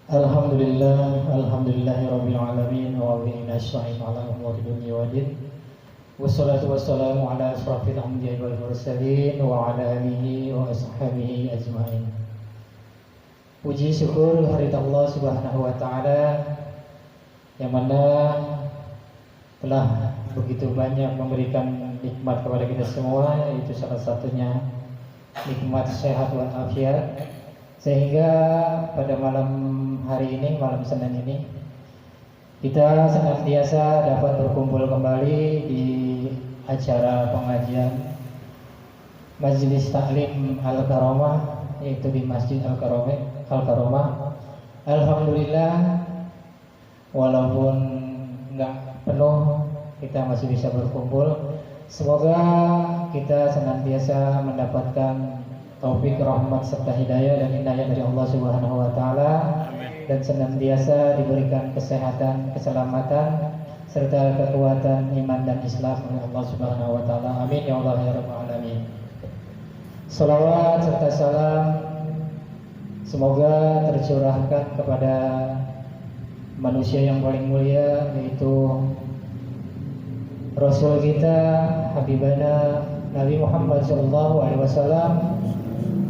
Alhamdulillahirabbil alamin wa bihi nasta'in ala umuri dunya waddin. Wassalatu wassalamu ala asrafil anbiya'i wal mursalin wa ala alihi wa ashabihi ajmain. Puji syukur kehadirat Allah Subhanahu wa taala yang mana telah begitu banyak memberikan nikmat kepada kita semua, yaitu salah satunya nikmat sehat wal afiat, sehingga pada malam hari ini, malam Senin ini, kita senantiasa dapat berkumpul kembali di acara pengajian Majelis Taklim Al-Karomah, yaitu di Masjid Al-Karomah. Alhamdulillah, walaupun nggak penuh, kita masih bisa berkumpul. Semoga kita senantiasa mendapatkan taufik, rahmat serta hidayah dan inayah dari Allah Subhanahu wa taala, dan senantiasa diberikan kesehatan, keselamatan serta kekuatan iman dan Islam oleh Allah Subhanahu wa taala. Amin ya Allah ya rabbal alamin. Salawat serta salam semoga tercurahkan kepada manusia yang paling mulia, yaitu Rasul kita, Habibana Nabi Muhammad SAW,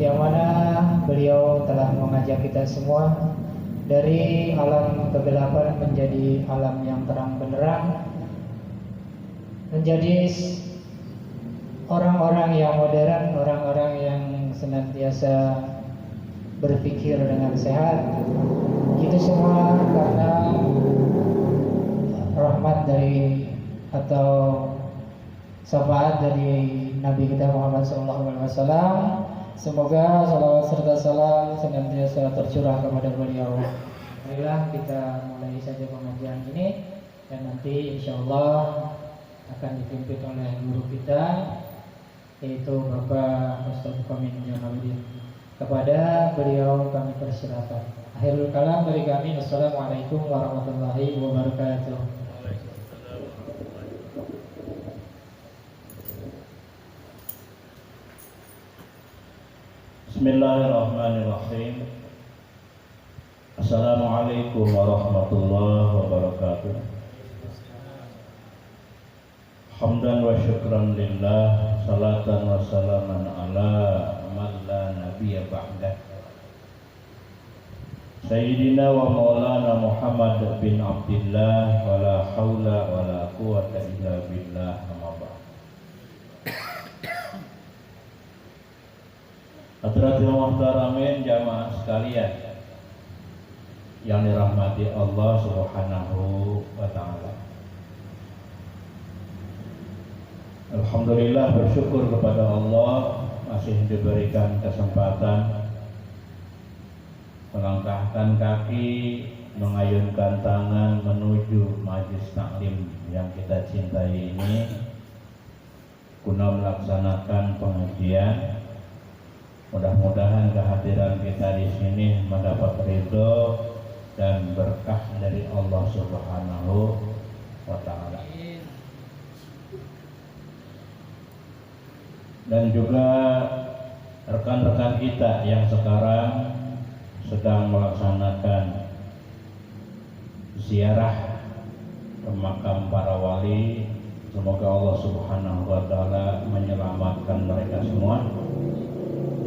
yang mana beliau telah mengajak kita semua dari alam kegelapan menjadi alam yang terang benderang, menjadi orang-orang yang modern, orang-orang yang senantiasa berpikir dengan sehat. Itu semua karena rahmat dari atau syafaat dari Nabi kita Muhammad SAW. Semoga salawat serta salam senantiasa tercurah kepada beliau. Marilah kita mulai saja pengajian ini, dan nanti insya Allah akan dipimpin oleh guru kita, yaitu Bapak Ustaz Qamin Jamaluddin. Kepada beliau kami persilakan. Akhirul kalam dari kami. Assalamualaikum warahmatullahi wabarakatuh. Bismillahirrahmanirrahim. Assalamualaikum warahmatullahi wabarakatuh. Hamdan wa syukran lillah, salatan wa salaman ala man la nabiyya ba'dah. Sayyidina wa maulana Muhammad bin Abdillah, wa la hawla wa la quwwata illa billah. Hadratul muhtaramin jamaah sekalian yang dirahmati Allah Subhanahu wa taala. Alhamdulillah, bersyukur kepada Allah masih diberikan kesempatan melangkahkan kaki, mengayunkan tangan menuju majelis taklim yang kita cintai ini guna melaksanakan pengajian. Mudah-mudahan kehadiran kita di sini mendapat ridho dan berkah dari Allah Subhanahu wa taala. Dan juga rekan-rekan kita yang sekarang sedang melaksanakan ziarah ke makam para wali, semoga Allah Subhanahu wa taala menyelamatkan mereka semua.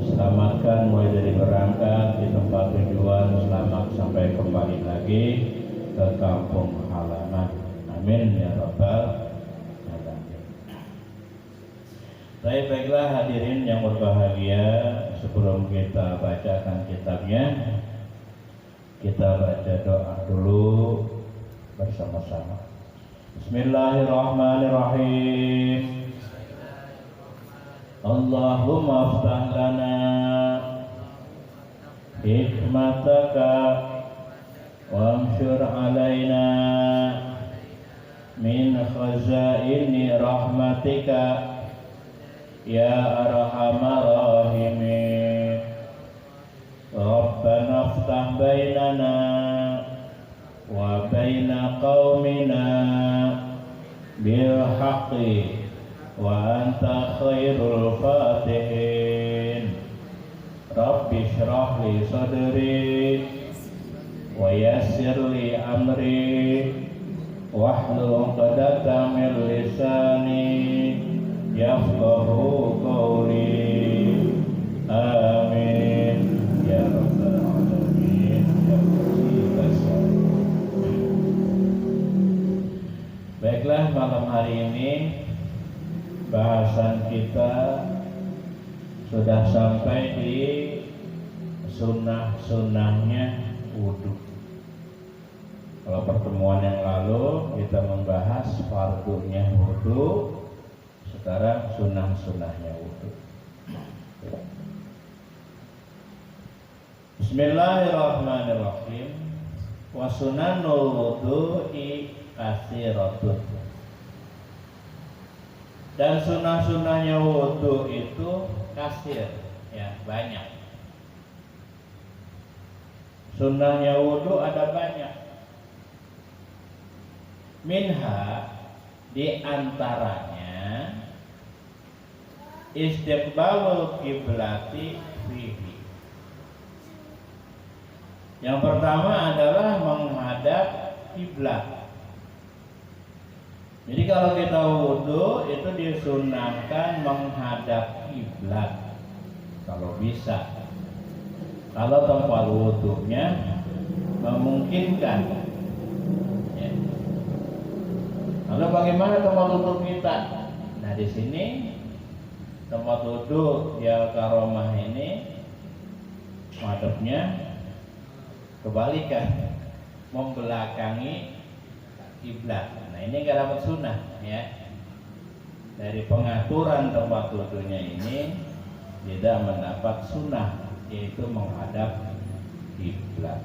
Selamatkan mulai dari berangkat di tempat tujuan, selamat sampai kembali lagi ke kampung halaman. Amin ya rabbal alamin. Baiklah hadirin yang berbahagia, sebelum kita bacakan kitabnya, kita baca doa dulu bersama-sama. Bismillahirrahmanirrahim. Allahumma aftah lana hikmataka wamsyur alaina min khazaini rahmatika ya arhamar rahimin. Rabbana aftah bainana wa baina qaumina bil haqqi wa anta khairul fatihin. Rabbi shrah li sadri wa yassir li amri wahlul 'uqdatam min lisani yafqahu qawli. Amin ya rabbal alamin ya Allah. Baiklah, malam hari ini bahasan kita sudah sampai di sunnah-sunnahnya wudhu. Kalau pertemuan yang lalu kita membahas fardunya wudhu, sekarang sunnah-sunnahnya wudhu. Bismillahirrahmanirrahim. Wa sunanul wudhu'i katsiratun. Dan sunnah-sunnahnya wudhu itu kasir, ya, banyak. Sunnahnya wudhu ada banyak. Minha, di antaranya istiqbalul kiblati fihi. Yang pertama adalah menghadap kiblat. Jadi kalau kita wudhu itu disunahkan menghadap kiblat kalau bisa. Kalau tempat wudhunya memungkinkan. Ya. Lalu bagaimana tempat wudhu kita? Nah, di sini tempat wudhu ya karomah ini madhabnya kebalikan, membelakangi kiblat. Nah, ini nggak dapat sunnah, ya. Dari pengaturan tempat wudhunya ini tidak mendapat sunnah, yaitu menghadap kiblat.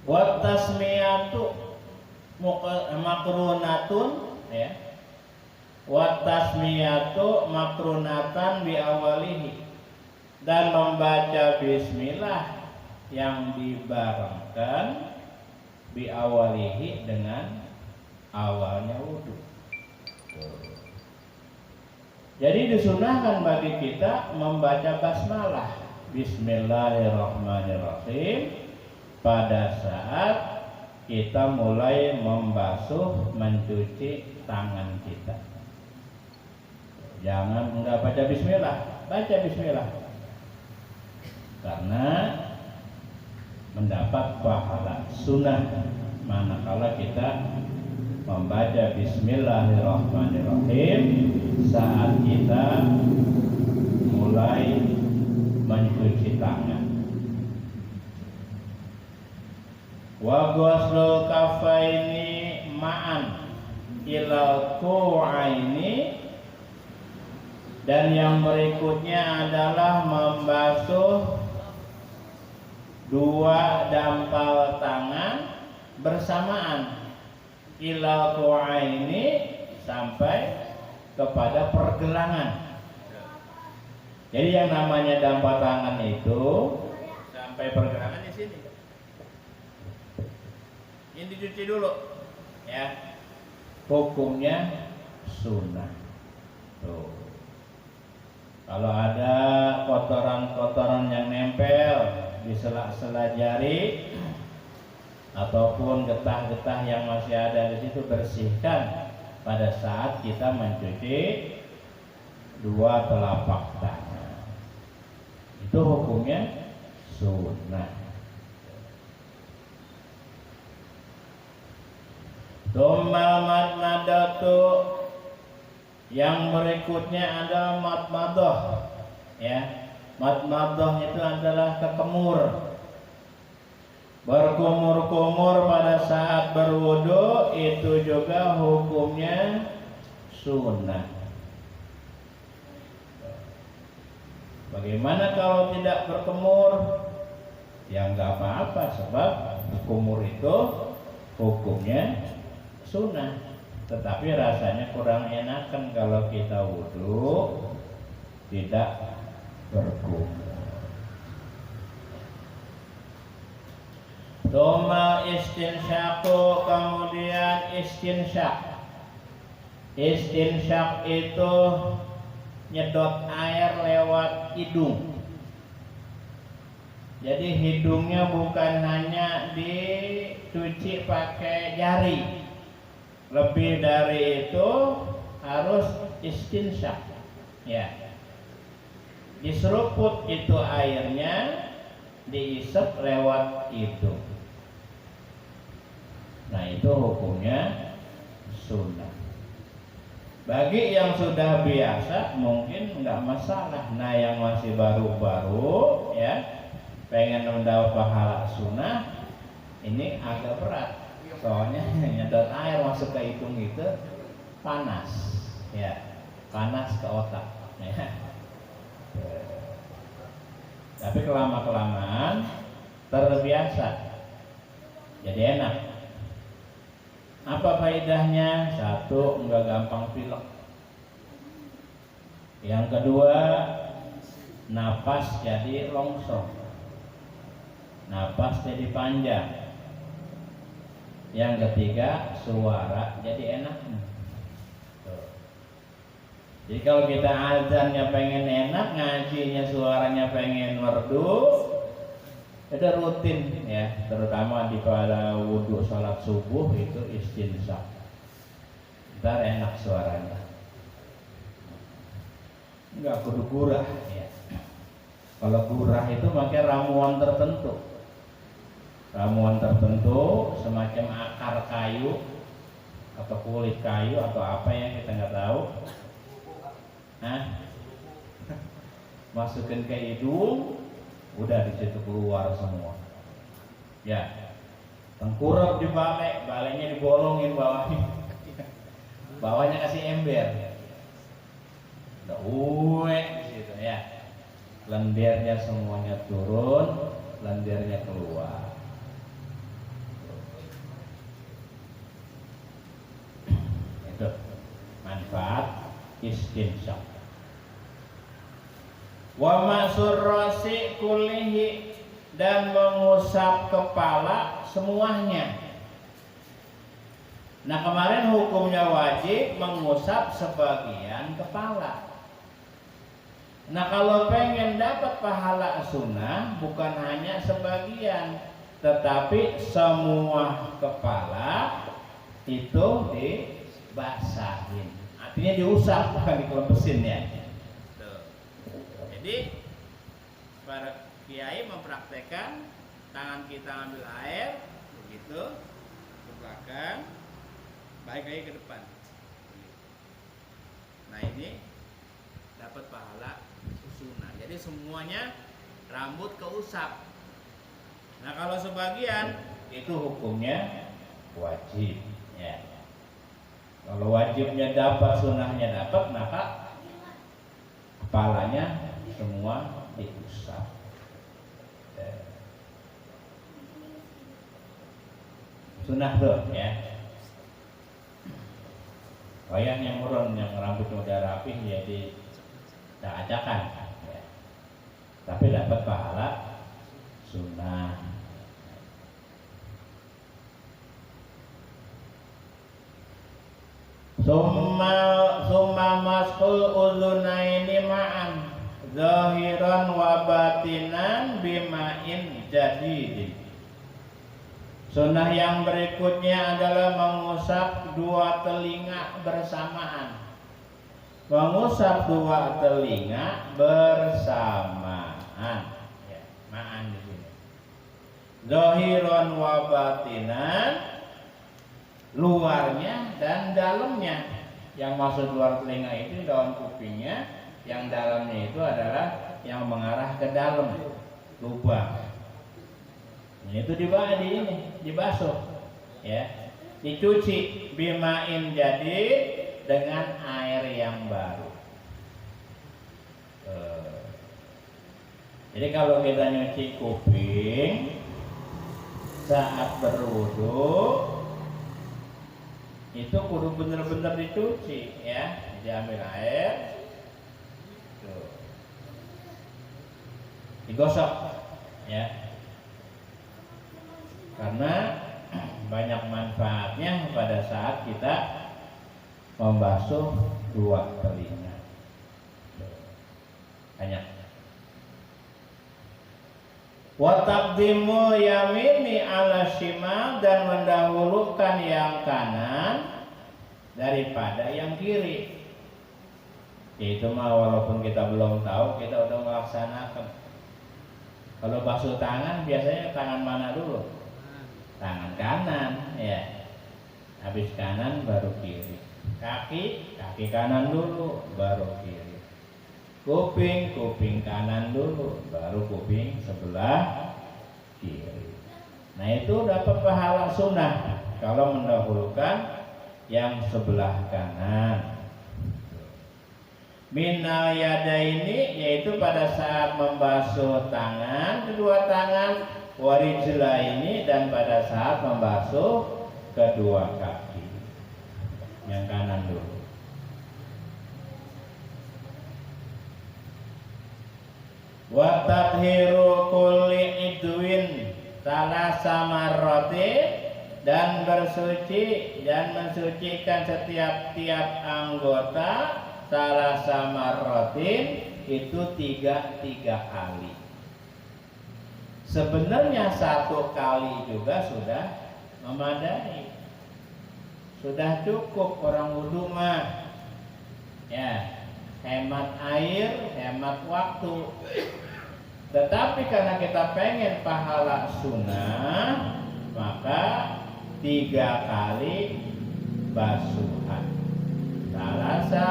Wa tasmiyatu makrunatun, ya. Wa tasmiyatu makrunatan bi awalihi, dan membaca bismillah yang dibarengkan bi awalihi dengan awalnya wudhu. Jadi disunahkan bagi kita membaca basmalah, bismillahirrahmanirrahim, pada saat kita mulai membasuh, mencuci tangan kita. Jangan enggak baca bismillah, baca bismillah, karena mendapat pahala sunnah manakala kita membaca bismillahirrahmanirrahim saat kita mulai mencuci tangan. Wa ghuslul kafaini ma'an ilal ku'aini, dan yang berikutnya adalah membasuh dua dampal tangan bersamaan, ilal ku'aini, sampai kepada pergelangan. Jadi yang namanya dampal tangan itu sampai pergelangan di sini. Ini dicuci dulu, ya. Hukumnya sunnah. Tuh. Kalau ada kotoran-kotoran yang nempel di sela-sela jari ataupun getah-getah yang masih ada di situ, bersihkan pada saat kita mencuci dua telapak tangan. Itu hukumnya sunnah. Tsummal madmadatu, yang berikutnya adalah madmadah, ya. Madmadah itu adalah kekemur, berkumur-kumur pada saat berwudu, itu juga hukumnya sunnah. Bagaimana kalau tidak berkumur? Ya nggak apa-apa, sebab berkumur itu hukumnya sunnah. Tetapi rasanya kurang enakan kalau kita wudhu tidak berkumur. Tsumma istinsyaku, kemudian istinsyak. Istinsyak itu nyedot air lewat hidung. Jadi hidungnya bukan hanya dicuci pakai jari, lebih dari itu harus istinsyak. Ya, diseruput itu airnya, diisep lewat hidung. Nah itu hukumnya sunnah. Bagi yang sudah biasa mungkin nggak masalah. Nah yang masih baru-baru ya, pengen mendapat pahala sunnah, ini agak berat. Soalnya nyedot air masuk ke hidung itu panas, ya, panas ke otak. Ya. Tapi kelamaan terbiasa, jadi enak. Apa faedahnya? Satu, enggak gampang pilek. Yang kedua, napas jadi longsor, napas jadi panjang. Yang ketiga, suara jadi enak. Jadi kalau kita azannya pengen enak, ngajinya suaranya pengen merdu, itu rutin ya, terutama di pada wudhu sholat subuh itu istinsyak. Ntar enak suaranya, nggak kudu gurah ya. Kalau gurah itu pakai ramuan tertentu, semacam akar kayu atau kulit kayu atau apa yang kita nggak tahu. Masukin ke hidung, udah di situ keluar semua. Ya, tengkurap di balai, balainya dibolongin bawahnya, bawahnya kasih ember. Udah gitu ya. Lendirnya semuanya turun, lendirnya keluar. Itu manfaat istinsyak. Wa ma'sur rasi kullihi, dan mengusap kepala semuanya. Nah kemarin hukumnya wajib mengusap sebagian kepala. Nah kalau pengen dapat pahala sunnah, bukan hanya sebagian, tetapi semua kepala itu dibasahin. Artinya diusap, bukan dikelepesin ya. Jadi para kiai mempraktekkan tangan kita ambil air begitu ke belakang, balik lagi ke depan. Nah ini dapat pahala sunnah. Jadi semuanya rambut keusap. Nah kalau sebagian itu hukumnya wajib. Ya. Kalau wajibnya dapat, sunnahnya dapat, maka kepalanya semua diusap. Sunnah tuh ya. Wayang yang murun, yang rambutnya udah rapih jadi tak acakan ya. Tapi dapat pahala sunnah. Summa maskul uzunaini ma'an zahiran wa batinan bima'in jadidin. Sunnah yang berikutnya adalah mengusap dua telinga bersamaan. Mengusap dua telinga bersamaan. Ya, ma'an di sini. Zahiran wa batinan, luarnya dan dalamnya. Yang maksud luar telinga itu daun kupingnya, yang dalamnya itu adalah yang mengarah ke dalam lubang. Ini itu dibasuh, ya, dicuci bimain jadi dengan air yang baru. Jadi kalau kita nyuci kuping saat berwudu, itu kudu bener-bener dicuci ya, diambil air, tuh, digosok ya, karena banyak manfaatnya pada saat kita membasuh dua telinga. Banyak. Wa taqdimu yamini ala shimal, dan mendahulukan yang kanan daripada yang kiri. Itu mah walaupun kita belum tahu, kita udah melaksanakan. Kalau basuh tangan biasanya tangan mana dulu? Tangan kanan, ya. Habis kanan baru kiri. Kaki kanan dulu baru kiri. Kuping kanan dulu baru kuping sebelah kiri. Nah, itu dapat pahala sunnah kalau mendahulukan yang sebelah kanan. Minal yadaini, yaitu pada saat membasuh tangan, kedua tangan, warijlaini, dan pada saat membasuh kedua kaki. Yang kanan dulu. Wa tathiru kulli idwin salasa marratin, dan bersuci dan mensucikan setiap anggota salasa marratin, itu tiga kali. Sebenarnya satu kali juga sudah memadai, sudah cukup orang wudu mah, ya, hemat air, hemat waktu. Tetapi karena kita pengen pahala sunnah, maka 3 kali basuhan. Salasa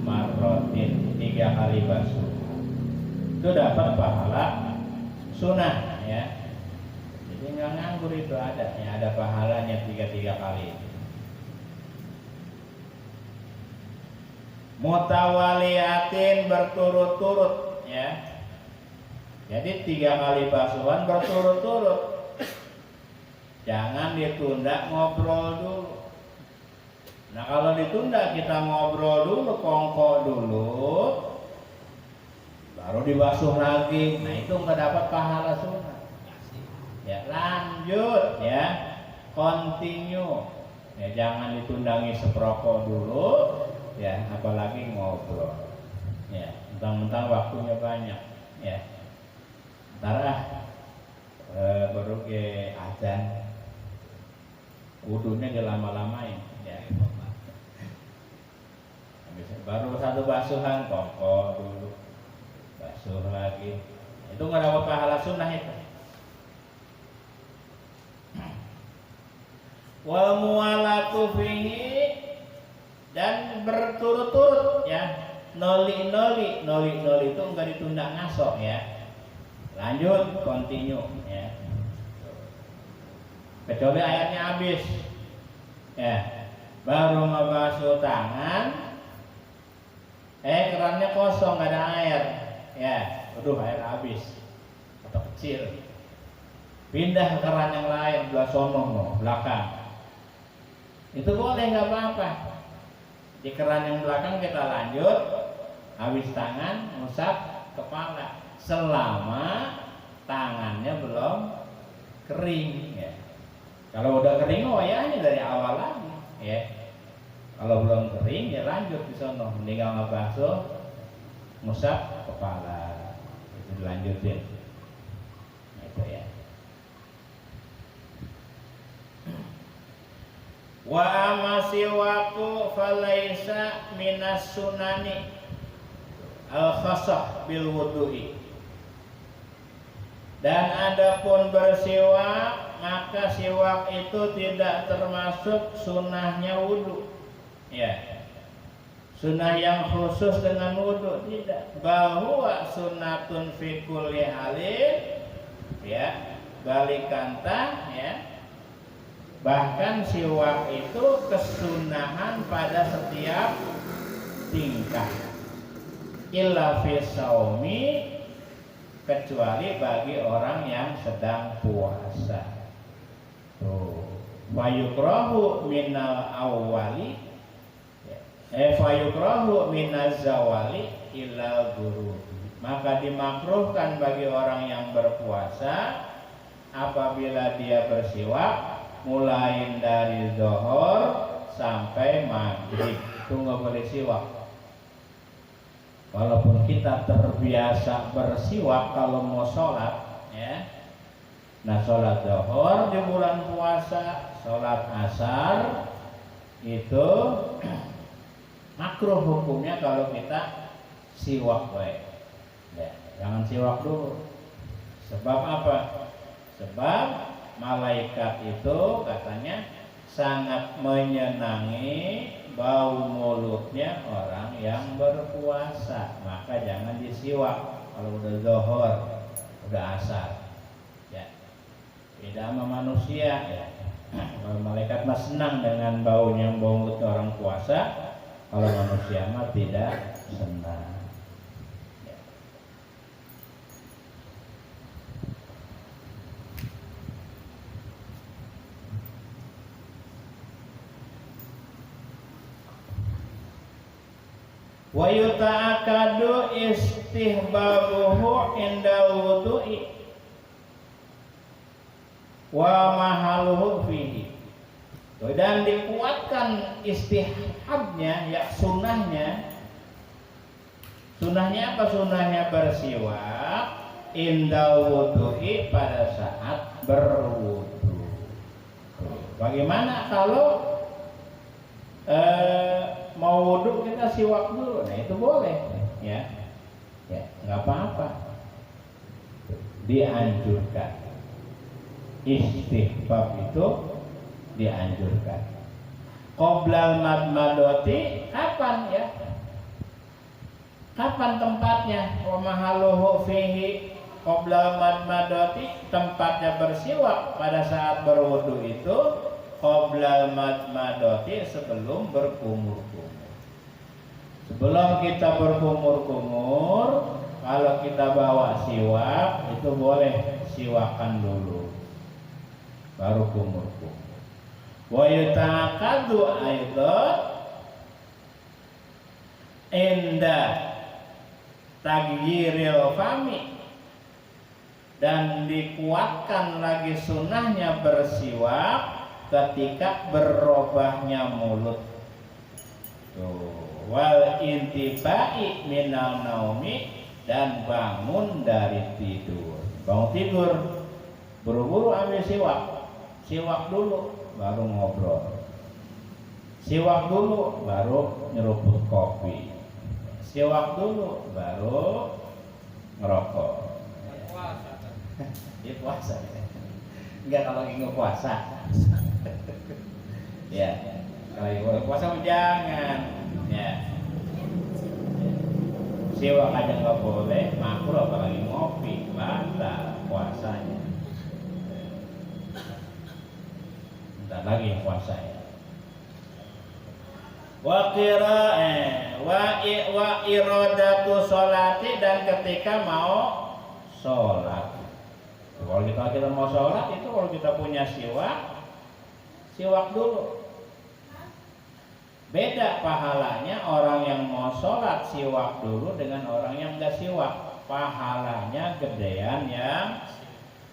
marrotin, 3 kali basuhan. Itu dapat pahala sunnah, ya. Jadi nggak nganggur, itu ada, ya, ada pahalanya 3 kali. Mutawaliatin, berturut-turut, ya. Jadi 3 kali basuhan berturut-turut. Jangan ditunda, ngobrol dulu. Nah, kalau ditunda kita ngobrol dulu, kongko dulu, baru dibasuh lagi. Nah, itu nggak dapat pahala sunnah. Ya, lanjut, ya, continue. Ya, jangan ditundangi seproko dulu, ya, apalagi ngobrol. Ya, mentang-mentang waktunya banyak, ya. Ntar baru ke azan, wudunya dilama-lamain, ya. Baru satu basuhan, kongko dulu, basuh lagi. Itu nggak dapat pahala sunnah itu. Wal muwalatu fihi, dan berturut-turut, ya. Noli itu enggak ditunda ngasok, ya. Lanjut, continue, ya. Kecuali airnya habis, ya. Baru membasuh tangan, kerannya kosong, nggak ada air, ya. Aduh, air habis atau kecil. Pindah ke keran yang lain, belah sono, belakang. Itu boleh, nggak apa-apa. Di keran yang belakang kita lanjut, habis tangan, ngusap kepala, selama tangannya belum kering, ya. Kalau udah kering, ya ini dari awal lagi, ya. Kalau belum kering, ya lanjut di sono, meninggal ngebasuh, ngusap kepala, itu dilanjutin, itu, ya. Wa amasiwaku falaisa minas sunani al-khasah bil wudu'i. Dan adapun bersiwak, maka siwak itu tidak termasuk sunnahnya wudu, ya. Sunnah yang khusus dengan wudu tidak. Bahwa sunnatun fi kulli halin, ya, balikantah, ya. Bahkan siwak itu kesunahan pada setiap tingkah. Illa fi saumi, kecuali bagi orang yang sedang puasa. Fayukrahu minal awwali, fayukrahu minaz zawali ilal ghurubi. Maka dimakruhkan bagi orang yang berpuasa apabila dia bersiwak mulai dari zuhur sampai maghrib itu nggak boleh siwak. Walaupun kita terbiasa bersiwak kalau mau sholat, ya. Nah, sholat zuhur di bulan puasa, sholat asar itu makruh hukumnya kalau kita siwak baik. Ya, jangan siwak dulu. Sebab apa? Sebab malaikat itu katanya sangat menyenangi bau mulutnya orang yang berpuasa, maka jangan disiwak kalau udah zuhur, udah asar. Ya, beda sama manusia ya. Kalau malaikat mah senang dengan baunya bau mulut orang puasa, kalau manusia mah tidak senang. Ya. Wa yuta'akadu istihbabuhu inda wudu'i wa mahaluhu fihi. Dan dikuatkan istihabnya, ya sunnahnya. Sunnahnya apa? Sunnahnya bersiwak inda wudu'i, pada saat berwudu. Bagaimana kalau mau wudhu kita siwak dulu? Nah itu boleh, ya, ya nggak apa-apa, dianjurkan. Istihbab itu dianjurkan. Qoblal madmadoti, kapan ya? Kapan tempatnya? Wa mahaluhu fihi qoblal madmadoti, tempatnya bersiwak pada saat berwudu itu qoblal madmadoti, sebelum berkumur-kumur. Sebelum kita berkumur-kumur, kalau kita bawa siwak itu boleh siwakan dulu, baru kumur-kumur. Wa yuta'akadu aidan inda tagyiril fami, dan dikuatkan lagi sunnahnya bersiwak ketika berubahnya mulut. Tuh. Wal intibai minal naumi, dan bangun dari tidur. Bangun tidur, buru-buru ambil siwak. Siwak dulu, baru ngobrol. Siwak dulu, baru nyeruput kopi. Siwak dulu, baru ngerokok. Dia puasa. Enggak kalau ingin puasa. Ya, kalau ingin puasa jangan. Ya. Siwak aja nggak boleh, makruh apalagi ngopi, batal puasanya. Bentar lagi puasanya. Wa iradatu sholati, dan ketika mau sholat. Kalau kita mau sholat itu, kalau kita punya siwak dulu. Beda pahalanya orang yang mau sholat siwak dulu dengan orang yang nggak siwak. Pahalanya gedean yang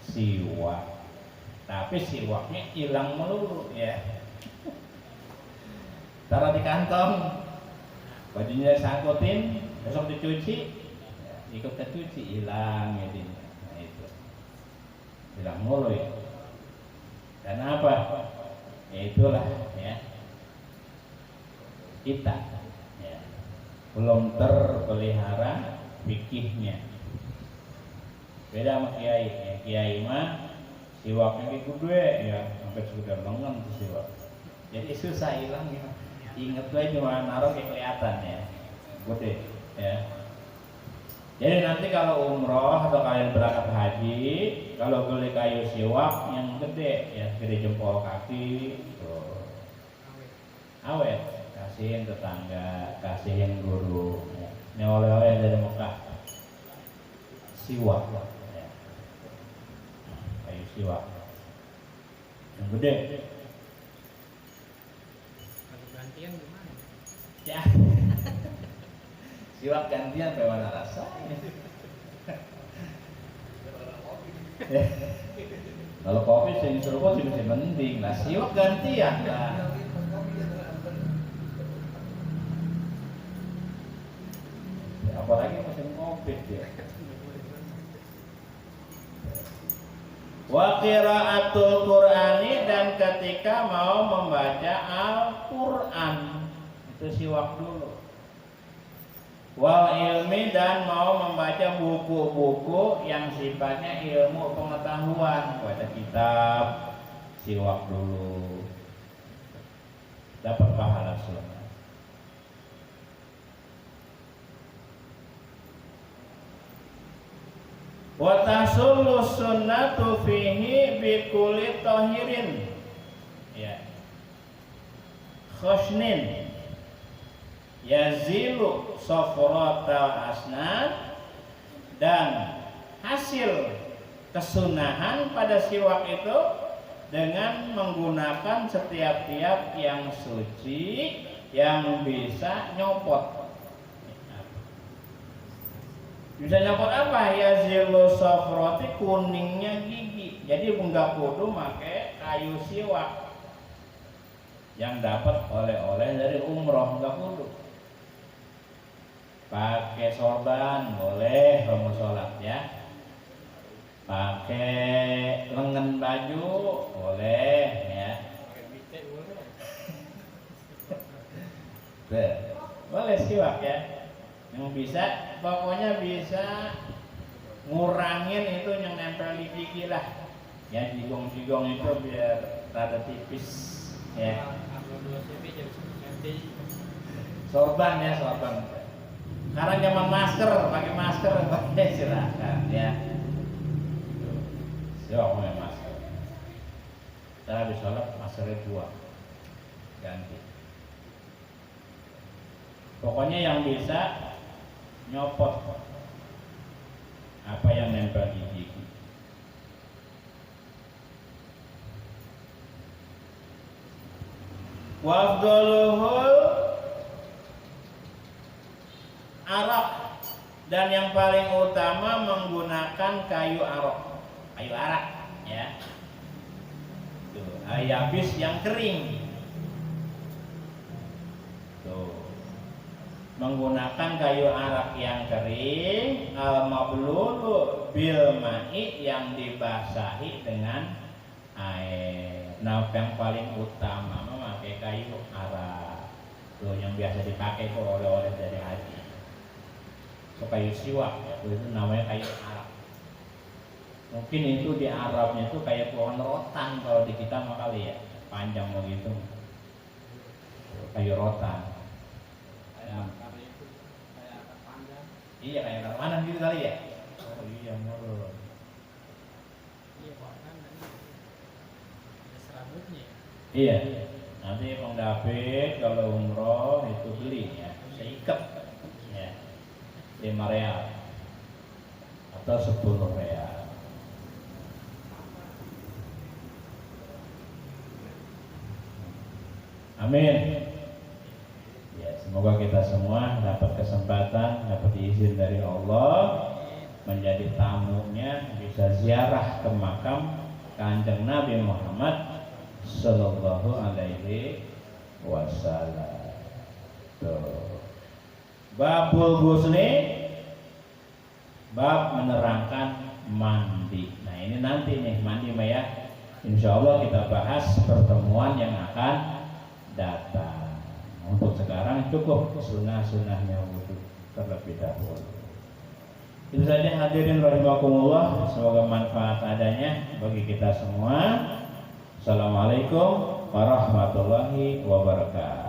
siwak, tapi siwaknya hilang melulu ya. Taruh di kantong, bajunya sangkutin, besok dicuci, ikut kecuci, hilang jadi. Nah itu hilang mulu ya. Dan apa? Ya itulah ya, kita ya, belum terpelihara fikihnya. Beda sama kiai ya. Kiai mah siwaknya gede ya, sampai sudah lengan tuh siwak, jadi susah hilang ya. Ingat gue cuma naruh kayak kelihatan ya, gede ya. Jadi nanti kalau umroh atau kalian berangkat haji, kalau beli kayu siwak yang gede ya, gede jempol kaki tuh, awet, kasihin tetangga, kasihin guru ya. Ini oleh-oleh dari Mekah, siwak ya. Kayu siwak yang gede. Kalau gantian gimana? Ya siwak gantian bagaimana rasanya? Ya. Kalau kopi sering seruput sih masih mending lah, siwak gantian lah. apalagi musim Covid ya. Wa qiraatul Qur'ani, dan ketika mau membaca Al-Qur'an itu siwak dulu. Wal ilmi, dan mau membaca buku-buku yang sifatnya ilmu pengetahuan, baca kitab, siwak dulu. Dapat pahala sunnah. Wa tasullu sunnatu fihi bi kulli tahirin, ya, khusnin yazilu safratal asnan, dan hasil kesunahan pada siwak itu dengan menggunakan setiap-tiap yang suci yang bisa nyopot. Bisa nyopot apa? Yazilu safrati, kuningnya gigi. Jadi enggak kudu make kayu siwak yang dapat oleh-oleh dari umroh, enggak kudu. Pakai sorban boleh kalau sholat ya. Pakai lengan baju boleh ya. Boleh siwak ya. Yang bisa, pokoknya bisa ngurangin itu yang nempel di gigi lah. Ya, jigong-jigong itu biar rada tipis ya. Sorban ya, sorban. Sekarang zaman masker, pakai masker pakai silakan ya. Siapa punya masker? Saya habis sholat maskernya buang, ganti. Pokoknya yang bisa nyopot apa yang nempel di gigi. Wafdoluhul arak, dan yang paling utama menggunakan kayu arak ya. Tuh, ayabis yang kering. Tuh, menggunakan kayu arak yang kering, al-mablulu bil ma'i, yang dibasahi dengan air. Nah, yang paling utama memakai kayu arak. Tuh, yang biasa dipakai itu oleh-oleh dari haji. So, kayu siwak ya, itu namanya kayu arak. Mungkin itu di Arabnya itu kayak pohon rotan, kalau di kita mah kali ya, panjang begitu. Kayu rotan. Iya, kayak akar pandan gitu kali ya. Oh iya, menurut. Iya, kan ada serabutnya. Iya. Nanti Bang David kalau umroh itu beli ya, seikat ya, 5 real atau 10 real. Amin. Ya, semoga kita semua dapat kesempatan, dapat izin dari Allah menjadi tamunya, bisa ziarah ke makam Kanjeng Nabi Muhammad Sallallahu Alaihi Wasallam. Tuh. Babul ghusli, bab menerangkan mandi. Nah, ini nanti nih mandi ya. Insya Allah kita bahas pertemuan yang akan datang. Untuk sekarang cukup sunnah-sunnahnya wudhu terlebih dahulu. Itu saja hadirin rahimakumullah, semoga manfaat adanya bagi kita semua. Assalamualaikum warahmatullahi wabarakatuh.